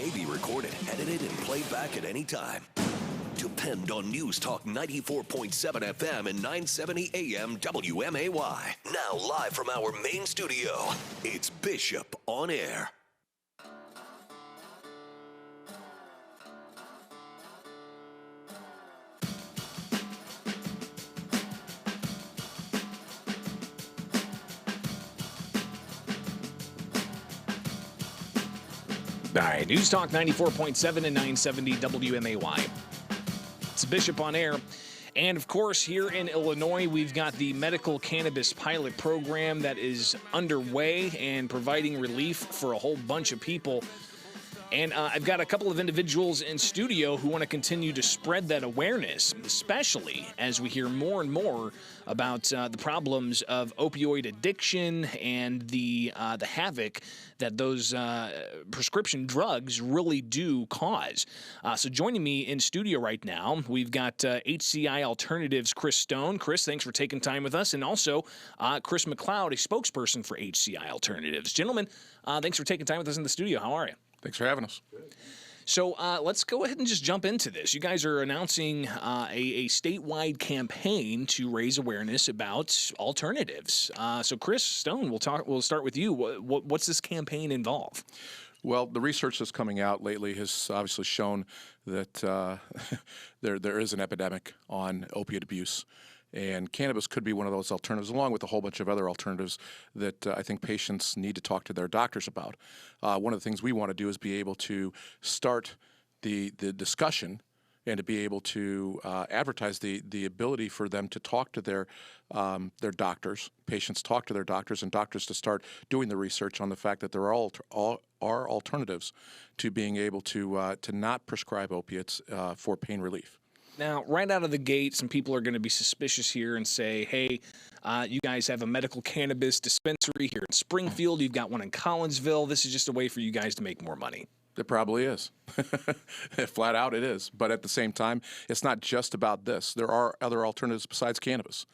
may be recorded, edited, and played back at any time. Depend on News Talk 94.7 FM and 970 AM WMAY. Now live from our main studio, it's Bishop on Air. All right, News Talk 94.7 and 970 WMAY. It's Bishop on Air. And, of course, here in Illinois, we've got the medical cannabis pilot program that is underway and providing relief for a whole bunch of people. And I've got a couple of individuals in studio who want to continue to spread that awareness, especially as we hear more and more about the problems of opioid addiction and the havoc that those prescription drugs really do cause. So joining me in studio right now, we've got HCI Alternatives Chris Stone. Chris, thanks for taking time with us. And also Chris McCloud, a spokesperson for HCI Alternatives. Gentlemen, thanks for taking time with us in the studio. How are you? Thanks for having us. So let's go ahead and just jump into this. You guys are announcing a statewide campaign to raise awareness about alternatives. So Chris Stone, we'll start with you. What's this campaign involve? Well, the research that's coming out lately has obviously shown that there is an epidemic on opiate abuse. And cannabis could be one of those alternatives, along with a whole bunch of other alternatives that I think patients need to talk to their doctors about. One of the things we want to do is be able to start the discussion and to be able to advertise the ability for them to talk to their doctors, patients talk to their doctors, and doctors to start doing the research on the fact that there are alternatives to being able to not prescribe opiates for pain relief. Now, right out of the gate, some people are going to be suspicious here and say, hey, you guys have a medical cannabis dispensary here in Springfield. You've got one in Collinsville. This is just a way for you guys to make more money. It probably is. Flat out it is. But at the same time, it's not just about this. There are other alternatives besides cannabis.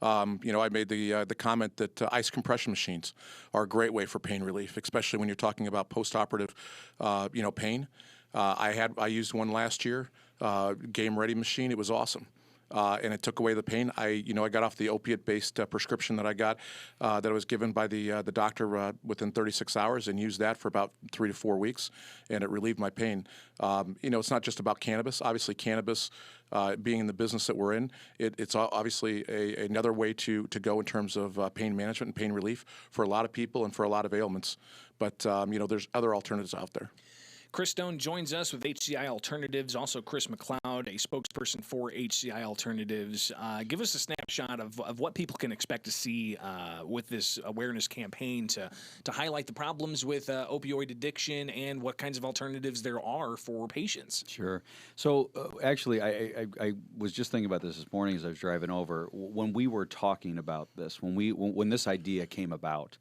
I made the comment that ice compression machines are a great way for pain relief, especially when you're talking about post-operative, pain. I used one last year. Game ready machine. It was awesome. And it took away the pain. I got off the opiate-based prescription that I got that I was given by the doctor within 36 hours and used that for about 3 to 4 weeks, and it relieved my pain. It's not just about cannabis. Obviously, cannabis, being in the business that we're in, it's obviously another way to go in terms of pain management and pain relief for a lot of people and for a lot of ailments. But, there's other alternatives out there. Chris Stone joins us with HCI Alternatives, also Chris McCloud, a spokesperson for HCI Alternatives. Give us a snapshot of what people can expect to see with this awareness campaign to highlight the problems with opioid addiction and what kinds of alternatives there are for patients. Sure. So actually, I was just thinking about this morning as I was driving over. When we were talking about this, when this idea came about,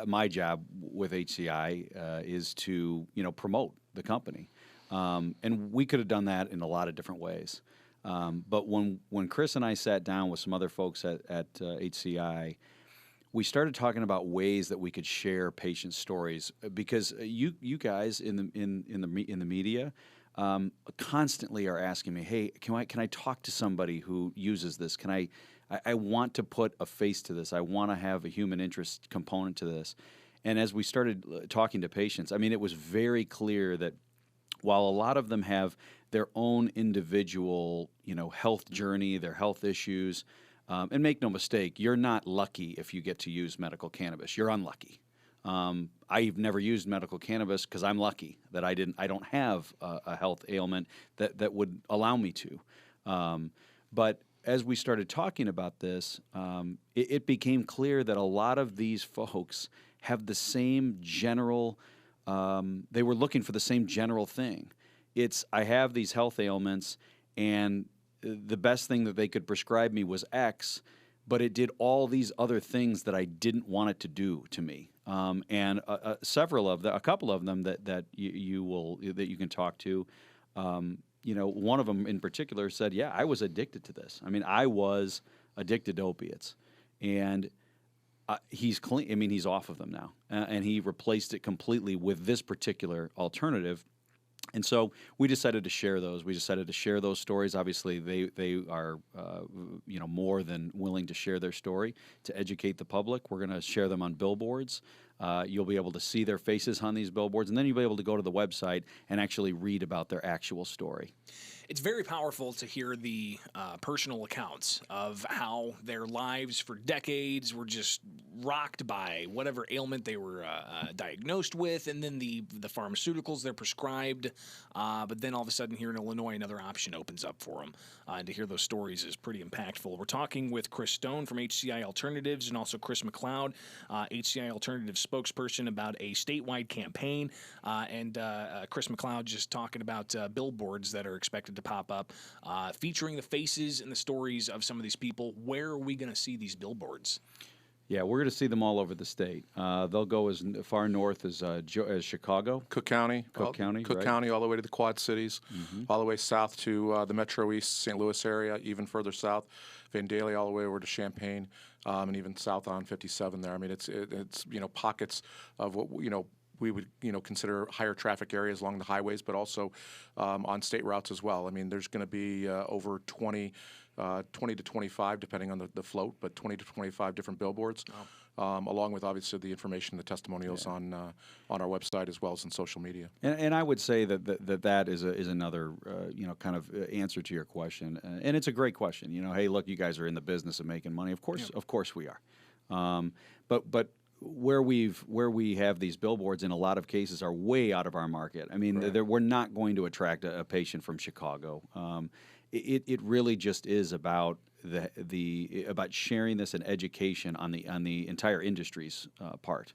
my job with HCI is to, promote the company. And we could have done that in a lot of different ways. But when Chris and I sat down with some other folks at HCI, we started talking about ways that we could share patient stories because you guys in the media constantly are asking me, hey, can I talk to somebody who uses this? I want to put a face to this. I want to have a human interest component to this. And as we started talking to patients, it was very clear that while a lot of them have their own individual, health journey, their health issues, and make no mistake, you're not lucky if you get to use medical cannabis. You're unlucky. I've never used medical cannabis because I'm lucky that I don't have a health ailment that would allow me to. But as we started talking about this, it became clear that a lot of these folks have the same general, they were looking for the same general thing. It's, I have these health ailments, and the best thing that they could prescribe me was X, but it did all these other things that I didn't want it to do to me. And a couple of them that you can talk to. One of them in particular said, "Yeah, I was addicted to this. I was addicted to opiates," and He's clean. I mean, he's off of them now, and he replaced it completely with this particular alternative. And so we decided to share those. We decided to share those stories. Obviously, they are more than willing to share their story to educate the public. We're going to share them on billboards. You'll be able to see their faces on these billboards, and then you'll be able to go to the website and actually read about their actual story. It's very powerful to hear the personal accounts of how their lives for decades were just rocked by whatever ailment they were diagnosed with, and then the pharmaceuticals they're prescribed. But then all of a sudden here in Illinois, another option opens up for them. And to hear those stories is pretty impactful. We're talking with Chris Stone from HCI Alternatives and also Chris McCloud, HCI Alternatives spokesperson, about a statewide campaign. And Chris McCloud just talking about billboards that are expected to pop up, featuring the faces and the stories of some of these people. Where are we going to see these billboards? Yeah, we're going to see them all over the state. They'll go as far north as Chicago, Cook County, Cook right? County, all the way to the Quad Cities, all the way south to the Metro East St. Louis area, even further south, Vandalia, all the way over to Champaign, and even south on 57 there. I mean, it's pockets of what we would consider higher traffic areas along the highways, but also on state routes as well. I mean, there's going to be over 20 to 25, depending on the float, but 20 to 25 different billboards, along with obviously the information, the testimonials on our website as well as in social media. And I would say that is another kind of answer to your question, and it's a great question. Hey, look, you guys are in the business of making money. Of course we are, but where we have these billboards in a lot of cases are way out of our market. I mean, we're not going to attract a patient from Chicago. It really just is about about sharing this and education on the entire industry's part.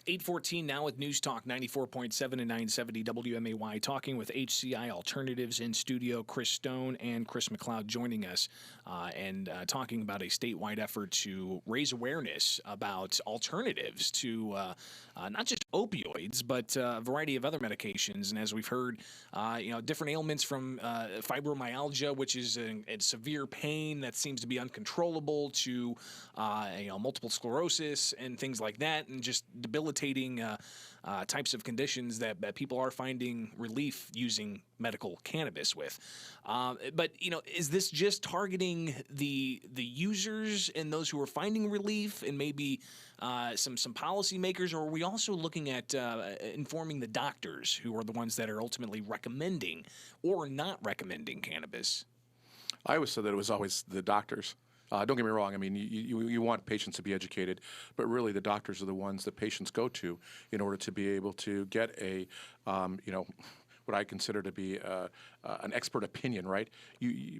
8:14 now with News Talk 94.7 and 970 WMAY, talking with HCI Alternatives in studio. Chris Stone and Chris McCloud joining us and talking about a statewide effort to raise awareness about alternatives to not just opioids, but a variety of other medications. And as we've heard, different ailments from fibromyalgia, which is a severe pain that seems to be uncontrollable, to multiple sclerosis and things like that, and just debilitating types of conditions that people are finding relief using medical cannabis with. But is this just targeting the users and those who are finding relief, and maybe some policymakers, or are we also looking at informing the doctors who are the ones that are ultimately recommending or not recommending cannabis? I always said that it was always the doctors. Don't get me wrong. I mean, you want patients to be educated, but really the doctors are the ones that patients go to in order to be able to get a, what I consider to be an expert opinion, right?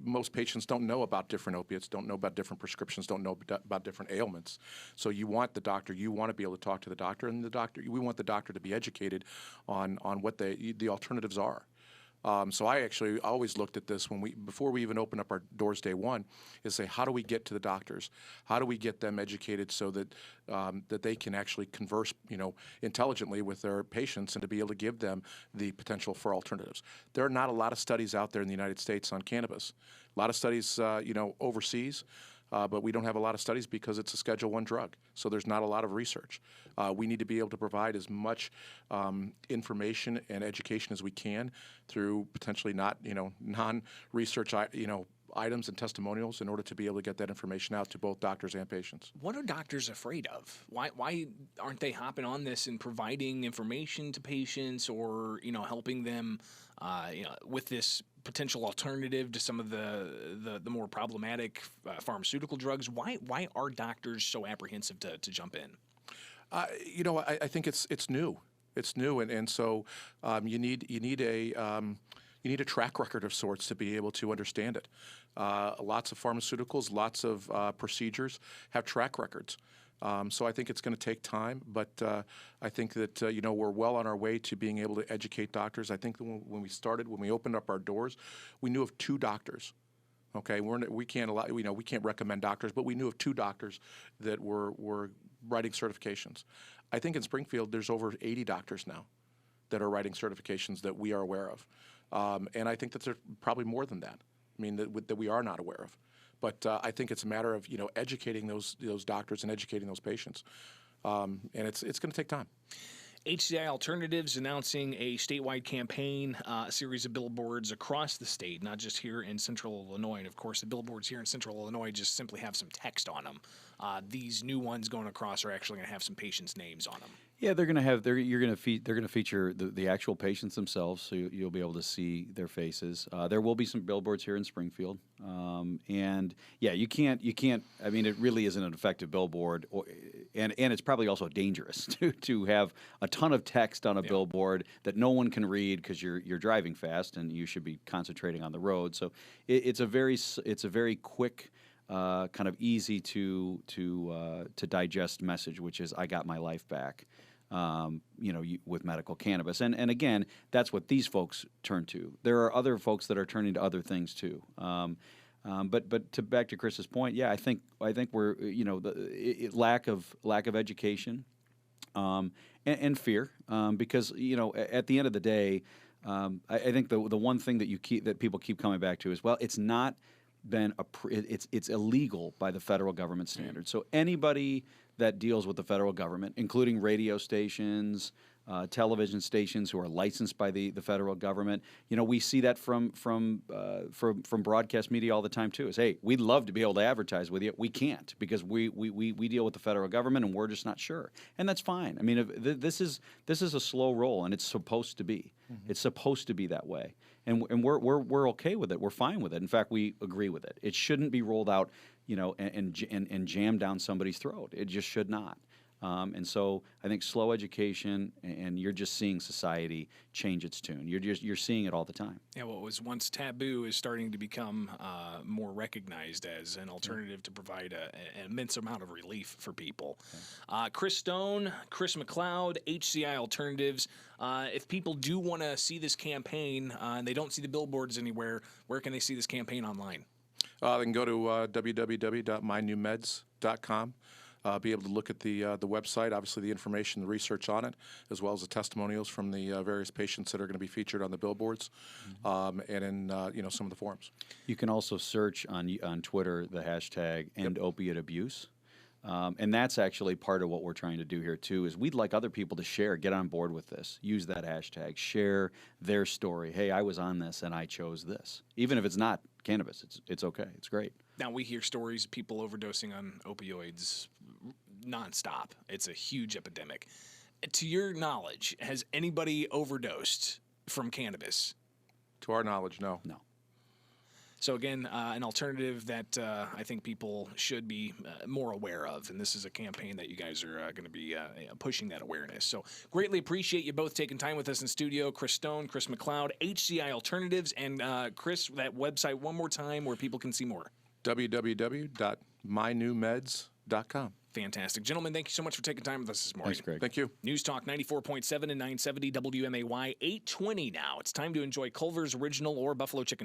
Most patients don't know about different opiates, don't know about different prescriptions, don't know about different ailments. So you want the doctor, you want to be able to talk to the doctor, and we want the doctor to be educated on what the alternatives are. So I always looked at this before we even opened up our doors day one, is say, how do we get to the doctors? How do we get them educated so that that they can actually converse, intelligently with their patients, and to be able to give them the potential for alternatives? There are not a lot of studies out there in the United States on cannabis. A lot of studies, overseas. But we don't have a lot of studies because it's a Schedule I drug, so there's not a lot of research. We need to be able to provide as much information and education as we can through potentially non-research, items and testimonials in order to be able to get that information out to both doctors and patients. What are doctors afraid of? Why aren't they hopping on this and providing information to patients, or helping them with this potential alternative to some of the more problematic pharmaceutical drugs? Why are doctors so apprehensive to jump in? I think it's new. It's new, and so you need a track record of sorts to be able to understand it. Lots of pharmaceuticals, lots of procedures have track records. So I think it's going to take time, but I think that we're well on our way to being able to educate doctors. I think that when we opened up our doors, we knew of 2 doctors. Okay, we can't recommend doctors, but we knew of 2 doctors that were writing certifications. I think in Springfield there's over 80 doctors now that are writing certifications that we are aware of, and I think that there's probably more than that. I mean, that we are not aware of. But I think it's a matter of educating those doctors and educating those patients, and it's going to take time. HCI Alternatives announcing a statewide campaign, a series of billboards across the state, not just here in Central Illinois. And of course, the billboards here in Central Illinois just simply have some text on them. These new ones going across are actually going to have some patients' names on them. Yeah, they're going to have. They're going to feature the actual patients themselves, so you'll be able to see their faces. There will be some billboards here in Springfield, and yeah, you can't. I mean, it really isn't an effective billboard, and it's probably also dangerous to have a ton of text on a billboard that no one can read because you're driving fast and you should be concentrating on the road. So it's a very quick. Kind of easy to digest message, which is I got my life back, with medical cannabis, and again, that's what these folks turn to. There are other folks that are turning to other things too. But back to Chris's point, yeah, I think we're lack of education, and fear, because at the end of the day, I think the one thing that people keep coming back to is, well, it's not been it's illegal by the federal government standards. So anybody that deals with the federal government, including radio stations, television stations who are licensed by the federal government, we see that from broadcast media all the time too. Is, hey, we'd love to be able to advertise with you, we can't because we deal with the federal government and we're just not sure, and that's fine. I mean, this is a slow roll, and it's supposed to be. Mm-hmm. It's supposed to be that way. And we're okay with it. We're fine with it. In fact, we agree with it. It shouldn't be rolled out, and jammed down somebody's throat. It just should not. And so I think slow education, and you're just seeing society change its tune. You're seeing it all the time. Yeah, what was once taboo is starting to become more recognized as an alternative to provide an immense amount of relief for people. Okay. Chris Stone, Chris McCloud, HCI Alternatives. If people do want to see this campaign and they don't see the billboards anywhere, where can they see this campaign online? They can go to www.mynewmeds.com. Be able to look at the website, obviously the information, the research on it, as well as the testimonials from the various patients that are going to be featured on the billboards, and in some of the forums. You can also search on Twitter the hashtag End Opiate Abuse. And that's actually part of what we're trying to do here too, is we'd like other people to share, get on board with this, use that hashtag, share their story. Hey, I was on this and I chose this. Even if it's not cannabis, it's okay. It's great. Now, we hear stories of people overdosing on opioids nonstop. It's a huge epidemic. To your knowledge, has anybody overdosed from cannabis? To our knowledge, no. No. So again, an alternative that I think people should be more aware of, and this is a campaign that you guys are going to be pushing that awareness. So greatly appreciate you both taking time with us in studio. Chris Stone, Chris McCloud, HCI Alternatives, and Chris, that website one more time where people can see more. www.mynewmeds.com. Fantastic. Gentlemen, thank you so much for taking time with us this morning. Thanks, Greg. Thank you. News Talk 94.7 and 970 WMAY, 8:20 now. It's time to enjoy Culver's Original or Buffalo Chicken